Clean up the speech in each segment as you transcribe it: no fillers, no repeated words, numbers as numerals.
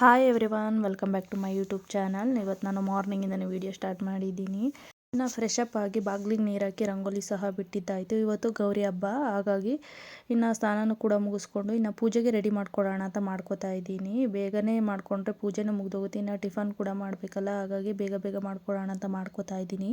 Hi everyone, welcome back to my YouTube channel. ಇವತ್ತು ನಾನು ಮಾರ್ನಿಂಗಿಂದನೇ video start ಮಾಡಿದ್ದೀನಿ. ಇನ್ನು ಫ್ರೆಶ್ ಅಪ್ ಆಗಿ ಬಾಗಿಲಿಗೆ ನೀರು ಹಾಕಿ ರಂಗೋಲಿ ಸಹ ಬಿಟ್ಟಿದ್ದಾಯಿತು. ಇವತ್ತು ಗೌರಿ ಹಬ್ಬ, ಹಾಗಾಗಿ ಇನ್ನು ಸ್ನಾನನೂ ಕೂಡ ಮುಗಿಸ್ಕೊಂಡು ಇನ್ನು ಪೂಜೆಗೆ ರೆಡಿ ಮಾಡ್ಕೊಳ್ಳೋಣ ಅಂತ ಮಾಡ್ಕೋತಾ ಇದ್ದೀನಿ. ಬೇಗನೆ ಮಾಡಿಕೊಂಡ್ರೆ ಪೂಜೆನೂ ಮುಗಿದೋಗುತ್ತೆ, ಇನ್ನು ಟಿಫನ್ ಕೂಡ ಮಾಡಬೇಕಲ್ಲ, ಹಾಗಾಗಿ ಬೇಗ ಬೇಗ ಮಾಡ್ಕೊಳ್ಳೋಣ ಅಂತ ಮಾಡ್ಕೋತಾ ಇದ್ದೀನಿ.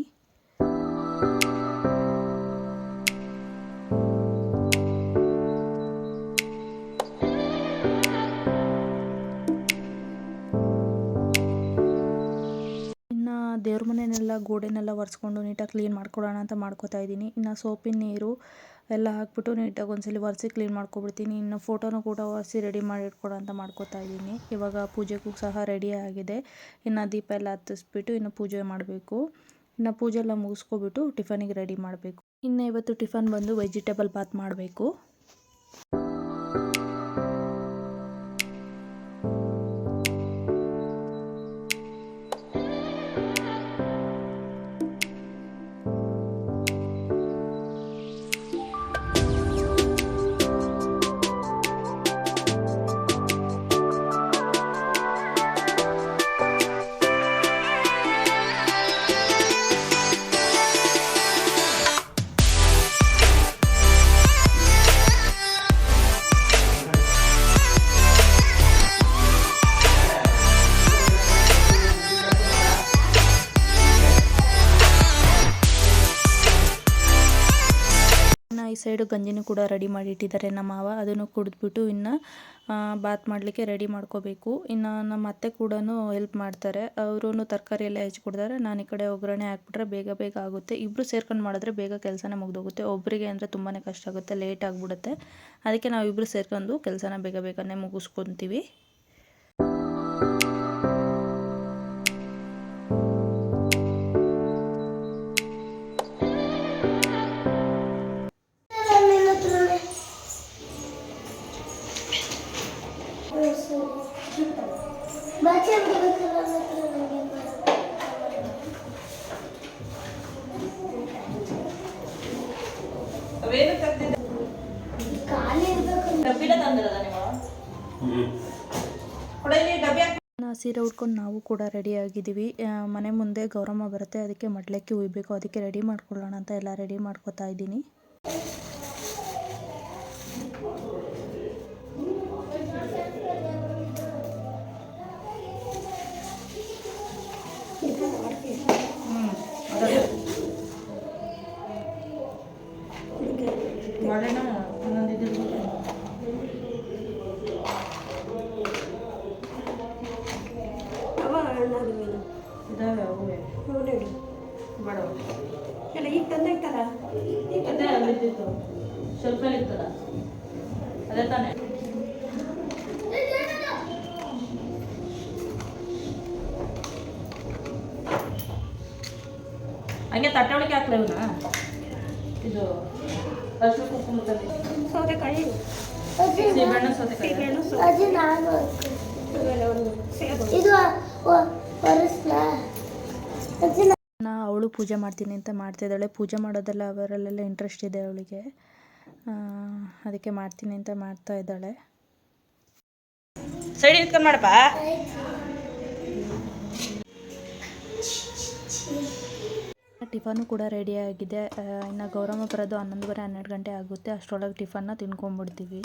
ದೇವ್ರ ಮನೆಯನ್ನೆಲ್ಲ ಗೋಡೆನೆಲ್ಲ ಒರೆಸ್ಕೊಂಡು ನೀಟಾಗಿ ಕ್ಲೀನ್ ಮಾಡ್ಕೊಳ್ಳೋಣ ಅಂತ ಮಾಡ್ಕೋತಾ ಇದ್ದೀನಿ. ಇನ್ನು ಸೋಪಿನ ನೀರು ಎಲ್ಲ ಹಾಕ್ಬಿಟ್ಟು ನೀಟಾಗಿ ಒಂದ್ಸಲ ಒರೆಸಿ ಕ್ಲೀನ್ ಮಾಡ್ಕೊಬಿಡ್ತೀನಿ. ಇನ್ನು ಫೋಟೋನು ಕೂಡ ಒರೆಸಿ ರೆಡಿ ಮಾಡಿ ಇಟ್ಕೊಡೋ ಅಂತ ಮಾಡ್ಕೋತಾ ಇದ್ದೀನಿ. ಇವಾಗ ಪೂಜೆಗೂ ಸಹ ರೆಡಿ ಆಗಿದೆ. ಇನ್ನು ದೀಪ ಎಲ್ಲ ಹತ್ತಿಸ್ಬಿಟ್ಟು ಇನ್ನು ಪೂಜೆ ಮಾಡಬೇಕು. ಇನ್ನು ಪೂಜೆ ಎಲ್ಲ ಮುಗಿಸ್ಕೊಬಿಟ್ಟು ಟಿಫನಿಗೆ ರೆಡಿ ಮಾಡಬೇಕು. ಇನ್ನು ಇವತ್ತು ಟಿಫನ್ ಬಂದು ವೆಜಿಟೇಬಲ್ ಬಾತ್ ಮಾಡಬೇಕು. ಈ ಸೈಡು ಗಂಜಿನೂ ಕೂಡ ರೆಡಿ ಮಾಡಿ ಇಟ್ಟಿದ್ದಾರೆ ನಮ್ಮ ಮಾವ. ಅದನ್ನು ಕುಡಿದ್ಬಿಟ್ಟು ಇನ್ನು ಬಾತ್ ಮಾಡಲಿಕ್ಕೆ ರೆಡಿ ಮಾಡ್ಕೋಬೇಕು. ಇನ್ನು ನಮ್ಮ ಅತ್ತೆ ಕೂಡ ಹೆಲ್ಪ್ ಮಾಡ್ತಾರೆ. ಅವರು ತರಕಾರಿ ಎಲ್ಲ ಹೆಚ್ಚಿಕೊಡ್ತಾರೆ. ನಾನು ಈ ಕಡೆ ಒಗ್ಗರಣೆ ಹಾಕ್ಬಿಟ್ರೆ ಬೇಗ ಬೇಗ ಆಗುತ್ತೆ. ಇಬ್ಬರು ಸೇರ್ಕೊಂಡು ಮಾಡಿದ್ರೆ ಬೇಗ ಕೆಲಸನೇ ಮುಗಿದೋಗುತ್ತೆ. ಒಬ್ಬರಿಗೆ ಅಂದರೆ ತುಂಬಾ ಕಷ್ಟ ಆಗುತ್ತೆ, ಲೇಟ್ ಆಗಿಬಿಡುತ್ತೆ. ಅದಕ್ಕೆ ನಾವು ಇಬ್ಬರು ಸೇರ್ಕೊಂಡು ಕೆಲಸನ ಬೇಗ ಬೇಗನೆ ಮುಗಿಸ್ಕೊತೀವಿ. ಸೀರೆ ಉಟ್ಕೊಂಡು ನಾವು ಕೂಡ ರೆಡಿ ಆಗಿದ್ದೀವಿ. ಮನೆ ಮುಂದೆ ಗೌರಮ್ಮ ಬರುತ್ತೆ, ಅದಕ್ಕೆ ಮಡ್ಲಕ್ಕಿ ಉಯ್ಬೇಕು. ಅದಕ್ಕೆ ರೆಡಿ ಮಾಡ್ಕೊಳ್ಳೋಣ ಅಂತ ಎಲ್ಲ ರೆಡಿ ಮಾಡ್ಕೋತಾ ಇದ್ದೀನಿ. ಎಲ್ಲ ಈಗ ತಂದೈತಲ್ಲ, ಸ್ವಲ್ಪ ಇರ್ತದ ಅದೇ ತಾನೇ. ಹಂಗೆ ತಟ್ಟೆ ಒಳಗೆ ಹಾಕ್ಲ ಇವನ್ನ. ಇದು ಅಷ್ಟು ಕುಂಕುಮ ಸೌತೆಕಾಯಿ, ಸೀಬೆಹಣ್ಣು, ಸೌತೆಕಾಯಿ, ಅವಳು ಪೂಜೆ ಮಾಡ್ತೀನಿ ಅಂತ ಮಾಡ್ತಿದ್ದಾಳೆ. ಪೂಜೆ ಮಾಡೋದೆಲ್ಲ ಅವರಲ್ಲೆಲ್ಲ ಇಂಟ್ರೆಸ್ಟ್ ಇದೆ ಅವಳಿಗೆ, ಅದಕ್ಕೆ ಮಾಡ್ತೀನಿ ಅಂತ ಮಾಡ್ತಾ ಇದ್ದಾಳೆ. ಸೈಡ್ ಇಟ್ಕೊಂಡು ಮಾಡಪ್ಪ. ಟಿಫನ್ನು ಕೂಡ ರೆಡಿ ಆಗಿದೆ. ಇನ್ನು ಗೌರಮ್ಮ ಬರೋದು 11:30 12 ಗಂಟೆ ಆಗುತ್ತೆ. ಅಷ್ಟರೊಳಗೆ ಟಿಫನ್ನ ತಿನ್ಕೊಂಡ್ಬಿಡ್ತೀವಿ.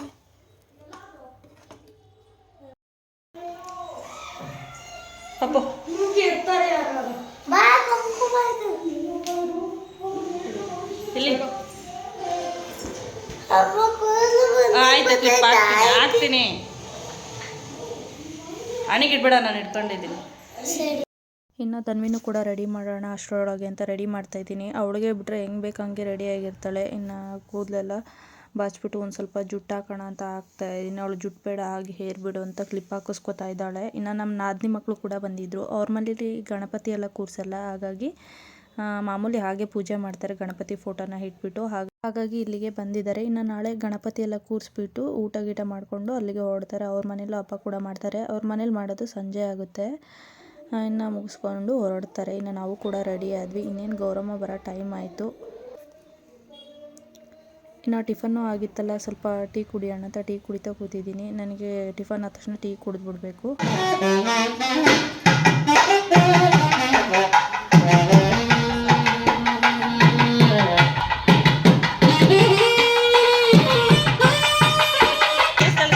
ಇಲ್ಲಿ ಹಾಕ್ತೀನಿ, ಅಣಿಗಿಡ್ಬೇಡ, ನಾನು ಇಟ್ಕೊಂಡಿದ್ದೀನಿ. ಇನ್ನು ತನ್ವಿನೂ ಕೂಡ ರೆಡಿ ಮಾಡೋಣ ಅಷ್ಟರೊಳಗೆ ಅಂತ ರೆಡಿ ಮಾಡ್ತಾಯಿದ್ದೀನಿ. ಅವಳಿಗೆ ಬಿಟ್ಟರೆ ಹೆಂಗೆ ಬೇಕು ಹಂಗೆ ರೆಡಿ ಆಗಿರ್ತಾಳೆ. ಇನ್ನು ಕೂದಲೆಲ್ಲ ಬಾಚ್ಬಿಟ್ಟು ಒಂದು ಸ್ವಲ್ಪ ಜುಟ್ಟು ಹಾಕೋಣ ಅಂತ ಹಾಕ್ತಾಯಿದ್ದೀನಿ. ಅವಳು ಜುಟ್ಟು ಬೇಡ ಆಗಿ ಹೇರ್ ಬಿಡು ಅಂತ ಕ್ಲಿಪ್ ಹಾಕಿಸ್ಕೊತಾ ಇದ್ದಾಳೆ. ಇನ್ನು ನಮ್ಮ ನಾದಿನಿ ಮಕ್ಕಳು ಕೂಡ ಬಂದಿದ್ದರು. ಅವ್ರ ಮನೇಲಿ ಗಣಪತಿ ಎಲ್ಲ ಕೂರಿಸಲ್ಲ, ಹಾಗಾಗಿ ಮಾಮೂಲಿ ಹಾಗೆ ಪೂಜೆ ಮಾಡ್ತಾರೆ, ಗಣಪತಿ ಫೋಟೋನ ಇಟ್ಬಿಟ್ಟು. ಹಾಗಾಗಿ ಇಲ್ಲಿಗೆ ಬಂದಿದ್ದಾರೆ. ಇನ್ನು ನಾಳೆ ಗಣಪತಿ ಎಲ್ಲ ಕೂರಿಸ್ಬಿಟ್ಟು ಊಟ ಗೀಟ ಮಾಡಿಕೊಂಡು ಅಲ್ಲಿಗೆ ಹೊರಡ್ತಾರೆ. ಅವ್ರ ಮನೇಲೂ ಹಬ್ಬ ಕೂಡ ಮಾಡ್ತಾರೆ. ಅವ್ರ ಮನೇಲಿ ಮಾಡೋದು ಸಂಜೆ ಆಗುತ್ತೆ. ಇನ್ನು ಮುಗಿಸ್ಕೊಂಡು ಹೊರಡ್ತಾರೆ. ಇನ್ನು ನಾವು ಕೂಡ ರೆಡಿ ಆದ್ವಿ. ಇನ್ನೇನು ಗೌರಮ್ಮ ಬರೋ ಟೈಮ್ ಆಯಿತು. ಇನ್ನು ಟಿಫನ್ನು ಆಗಿತ್ತಲ್ಲ, ಸ್ವಲ್ಪ ಟೀ ಕುಡಿಯೋಣ ಅಂತ ಟೀ ಕುಡಿತಾ ಕೂತಿದ್ದೀನಿ. ನನಗೆ ಟಿಫನ್ ಆದ ತಕ್ಷಣ ಟೀ ಕುಡಿದ್ಬಿಡ್ಬೇಕು.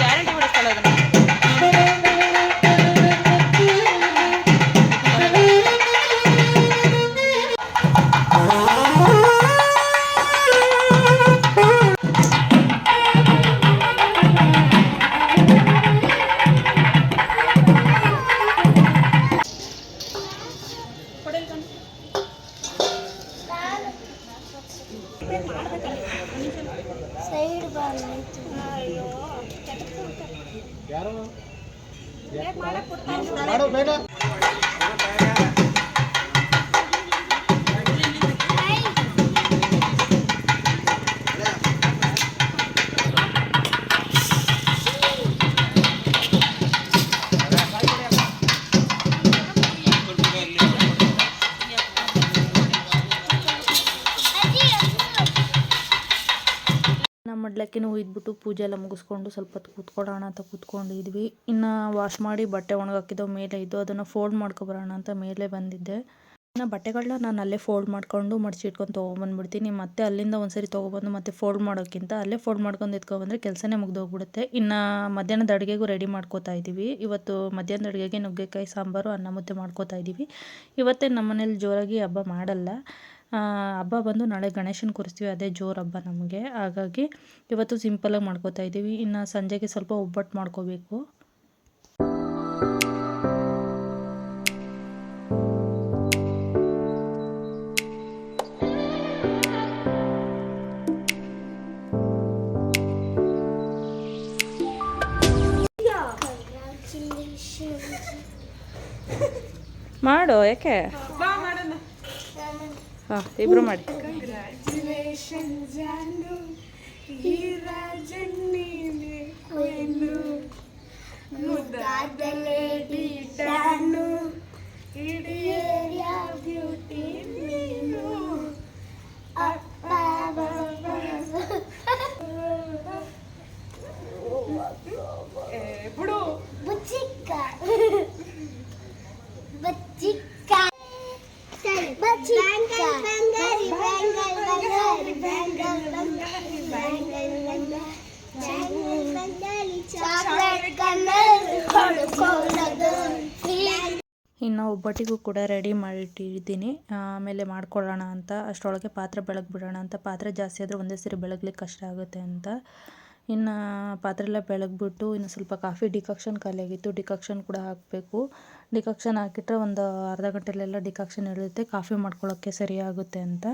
ಗ್ಯಾರಂಟಿ ಬಿಡಿಸ್ತಾಳೆ ಅದನ್ನ. ಮಡ್ಲಕ್ಕಿನೂ ಹುಯ್ದ್ಬಿಟ್ಟು ಪೂಜೆ ಎಲ್ಲ ಮುಗಿಸ್ಕೊಂಡು ಸ್ವಲ್ಪ ಹೊತ್ತು ಕೂತ್ಕೊಳ್ಳೋಣ ಅಂತ ಕೂತ್ಕೊಂಡಿದ್ವಿ. ಇನ್ನು ವಾಶ್ ಮಾಡಿ ಬಟ್ಟೆ ಒಣಗಾಕಿದ್ದವು ಮೇಲೆ ಇದ್ದು, ಅದನ್ನು ಫೋಲ್ಡ್ ಮಾಡ್ಕೊಬರೋಣ ಅಂತ ಮೇಲೆ ಬಂದಿದ್ದೆ. ಇನ್ನು ಬಟ್ಟೆಗಳನ್ನ ನಾನು ಅಲ್ಲೇ ಫೋಲ್ಡ್ ಮಾಡ್ಕೊಂಡು ಮಡಿಚಿಟ್ಕೊಂಡು ತೊಗೊಬಂದ್ಬಿಡ್ತೀನಿ. ಮತ್ತೆ ಅಲ್ಲಿಂದ ಒಂದ್ಸರಿ ತೊಗೊಬಂದು ಮತ್ತೆ ಫೋಲ್ಡ್ ಮಾಡೋಕ್ಕಿಂತ ಅಲ್ಲೇ ಫೋಲ್ಡ್ ಮಾಡ್ಕೊಂಡು ಎತ್ಕೊಬಂದರೆ ಕೆಲಸನೇ ಮುಗ್ದೋಗ್ಬಿಡುತ್ತೆ. ಇನ್ನು ಮಧ್ಯಾಹ್ನದ ಅಡುಗೆಗೂ ರೆಡಿ ಮಾಡ್ಕೋತಾ ಇದ್ದೀವಿ. ಇವತ್ತು ಮಧ್ಯಾಹ್ನದ ಅಡುಗೆಗೆ ನುಗ್ಗೆಕಾಯಿ ಸಾಂಬಾರು, ಅನ್ನ ಮುದ್ದೆ ಮಾಡ್ಕೋತಾ ಇದ್ದೀವಿ. ಇವತ್ತೇ ನಮ್ಮ ಮನೇಲಿ ಜೋರಾಗಿ ಹಬ್ಬ ಮಾಡಲ್ಲ. ಹಬ್ಬ ಬಂದು ನಾಳೆ ಗಣೇಶನ ಕೂರಿಸ್ತೀವಿ, ಅದೇ ಜೋರು ಹಬ್ಬ ನಮಗೆ. ಹಾಗಾಗಿ ಇವತ್ತು ಸಿಂಪಲಾಗಿ ಮಾಡ್ಕೋತಾ ಇದ್ದೀವಿ. ಇನ್ನು ಸಂಜೆಗೆ ಸ್ವಲ್ಪ ಒಬ್ಬಟ್ಟು ಮಾಡ್ಕೋಬೇಕು. ಮಾಡು, ಯಾಕೆ? ಹಾಂ, ಇಬ್ರು ಮಾಡಿ. ಇನ್ನು ಒಬ್ಬಟ್ಟಿಗೂ ಕೂಡ ರೆಡಿ ಮಾಡಿಟ್ಟಿದ್ದೀನಿ. ಆಮೇಲೆ ಮಾಡ್ಕೊಳ್ಳೋಣ ಅಂತ ಅಷ್ಟರೊಳಗೆ ಪಾತ್ರೆ ಬೆಳಗ್ಗೆ ಬಿಡೋಣ ಅಂತ. ಪಾತ್ರೆ ಜಾಸ್ತಿ ಆದರೆ ಒಂದೇ ಸರಿ ಬೆಳಗ್ಲಿಕ್ಕೆ ಕಷ್ಟ ಆಗುತ್ತೆ ಅಂತ. ಇನ್ನು ಪಾತ್ರೆ ಎಲ್ಲ ಬೆಳಗ್ಬಿಟ್ಟು ಇನ್ನು ಸ್ವಲ್ಪ ಕಾಫಿ ಡಿಕಾಕ್ಷನ್ ಖಾಲಿಯಾಗಿತ್ತು, ಡಿಕಾಕ್ಷನ್ ಕೂಡ ಹಾಕಬೇಕು. ಡಿಕಾಕ್ಷನ್ ಹಾಕಿಟ್ರೆ ಒಂದು ಅರ್ಧ ಗಂಟೆಲೆಲ್ಲ ಡಿಕಾಕ್ಷನ್ ಇಳಿಯುತ್ತೆ, ಕಾಫಿ ಮಾಡ್ಕೊಳ್ಳೋಕ್ಕೆ ಸರಿ ಆಗುತ್ತೆ ಅಂತ.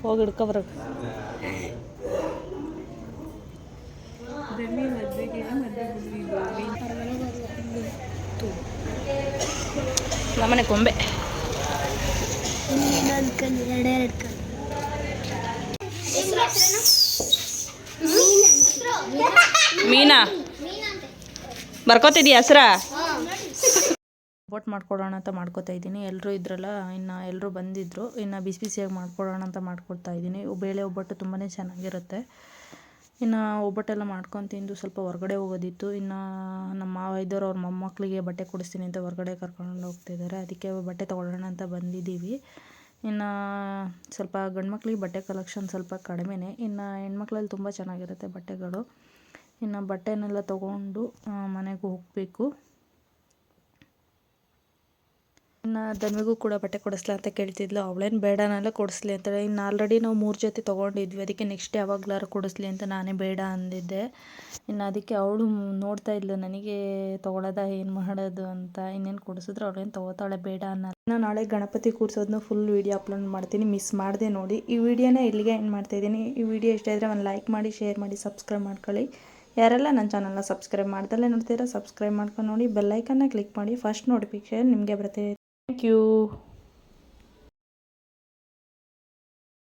ಹೋಗಿ ಹಿಡ್ಕೊಬರ. ನಮ್ಮನೆ ಕೊಂಬೆ ಮೀನಾ ಬರ್ಕೋತಿದ್ಯಾ ಹೆಸ್ರ? ಒಬ್ಬಟ್ಟು ಮಾಡ್ಕೊಡೋಣ ಅಂತ ಮಾಡ್ಕೊತಾ ಇದ್ದೀನಿ. ಎಲ್ಲರೂ ಇದ್ರಲ್ಲ, ಇನ್ನು ಎಲ್ಲರೂ ಬಂದಿದ್ದರು. ಇನ್ನು ಬಿಸಿ ಬಿಸಿಯಾಗಿ ಮಾಡ್ಕೊಡೋಣ ಅಂತ ಮಾಡ್ಕೊಡ್ತಾ ಇದ್ದೀನಿ. ಬೇಳೆ ಒಬ್ಬಟ್ಟು ತುಂಬಾ ಚೆನ್ನಾಗಿರುತ್ತೆ. ಇನ್ನು ಒಬ್ಬಟ್ಟೆಲ್ಲ ಮಾಡ್ಕೊಂಡು ತಿಂದು ಸ್ವಲ್ಪ ಹೊರಗಡೆ ಹೋಗೋದಿತ್ತು. ಇನ್ನು ನಮ್ಮ ಮಾವ ಇದ್ದವರು ಅವ್ರ ಮೊಮ್ಮಕ್ಕಳಿಗೆ ಬಟ್ಟೆ ಕೊಡಿಸ್ತೀನಿ ಅಂತ ಹೊರಗಡೆ ಕರ್ಕೊಂಡು ಹೋಗ್ತಿದ್ದಾರೆ. ಅದಕ್ಕೆ ಬಟ್ಟೆ ತೊಗೊಳ್ಳೋಣ ಅಂತ ಬಂದಿದ್ದೀವಿ. ಇನ್ನು ಸ್ವಲ್ಪ ಗಂಡು ಮಕ್ಳಿಗೆ ಬಟ್ಟೆ ಕಲೆಕ್ಷನ್ ಸ್ವಲ್ಪ ಕಡಿಮೆನೇ. ಇನ್ನು ಹೆಣ್ಮಕ್ಳಲ್ಲಿ ತುಂಬ ಚೆನ್ನಾಗಿರುತ್ತೆ ಬಟ್ಟೆಗಳು. ಇನ್ನು ಬಟ್ಟೆನೆಲ್ಲ ತೊಗೊಂಡು ಮನೆಗೆ ಹೋಗಬೇಕು. ಇನ್ನು ಧನ್ವಿಗೂ ಕೂಡ ಬಟ್ಟೆ ಕೊಡಿಸ್ಲಾ ಅಂತ ಕೇಳ್ತಿದ್ಲು. ಅವಳೇನು ಬೇಡ ನಾಳೆ ಕೊಡಿಸ್ಲಿ ಅಂತಾಳೆ. ಇನ್ನು ಆಲ್ರೆಡಿ ನಾವು 3 ಜೊತೆ ತೊಗೊಂಡಿದ್ವಿ, ಅದಕ್ಕೆ ನೆಕ್ಸ್ಟ್ ಯಾವಾಗಲಾರು ಕೊಡಿಸ್ಲಿ ಅಂತ ನಾನೇ ಬೇಡ ಅಂದಿದ್ದೆ. ಇನ್ನು ಅದಕ್ಕೆ ಅವಳು ನೋಡ್ತಾ ಇದ್ಲು ನನಗೆ ತೊಗೊಳೋದ ಏನು ಮಾಡೋದು ಅಂತ. ಇನ್ನೇನು ಕೊಡಿಸಿದ್ರೆ ಅವಳೇನು ತೊಗೋತಾಳೆ, ಬೇಡ ಅನ್ನಲ್ಲ. ನಾನು ನಾಳೆ ಗಣಪತಿ ಕೂರಿಸೋದನ್ನ ಫುಲ್ ವೀಡಿಯೋ ಅಪ್ಲೋಡ್ ಮಾಡ್ತೀನಿ, ಮಿಸ್ ಮಾಡದೆ ನೋಡಿ. ಈ ವಿಡಿಯೋನ ಇಲ್ಲಿಗೆ ಎಂಡ್ ಮಾಡ್ತಾಯಿದ್ದೀನಿ. ಈ ವಿಡಿಯೋ ಇಷ್ಟ ಇದ್ದರೆ ಒಂದು ಲೈಕ್ ಮಾಡಿ, ಶೇರ್ ಮಾಡಿ, ಸಬ್ಸ್ಕ್ರೈಬ್ ಮಾಡ್ಕೊಳ್ಳಿ. ಯಾರೆಲ್ಲ ನನ್ನ ಚಾನಲ್ನ ಸಬ್ಸ್ಕ್ರೈಬ್ ಮಾಡ್ದಲ್ಲೇ ನೋಡ್ತೀರಾ ಸಬ್ಸ್ಕ್ರೈಬ್ ಮಾಡ್ಕೊಂಡು ನೋಡಿ, ಬೆಲ್ಲೈಕನ್ನ ಕ್ಲಿಕ್ ಮಾಡಿ, ಫಸ್ಟ್ ನೋಟಿಫಿಕೇಷನ್ ನಿಮಗೆ ಬರುತ್ತೆ. Thank you.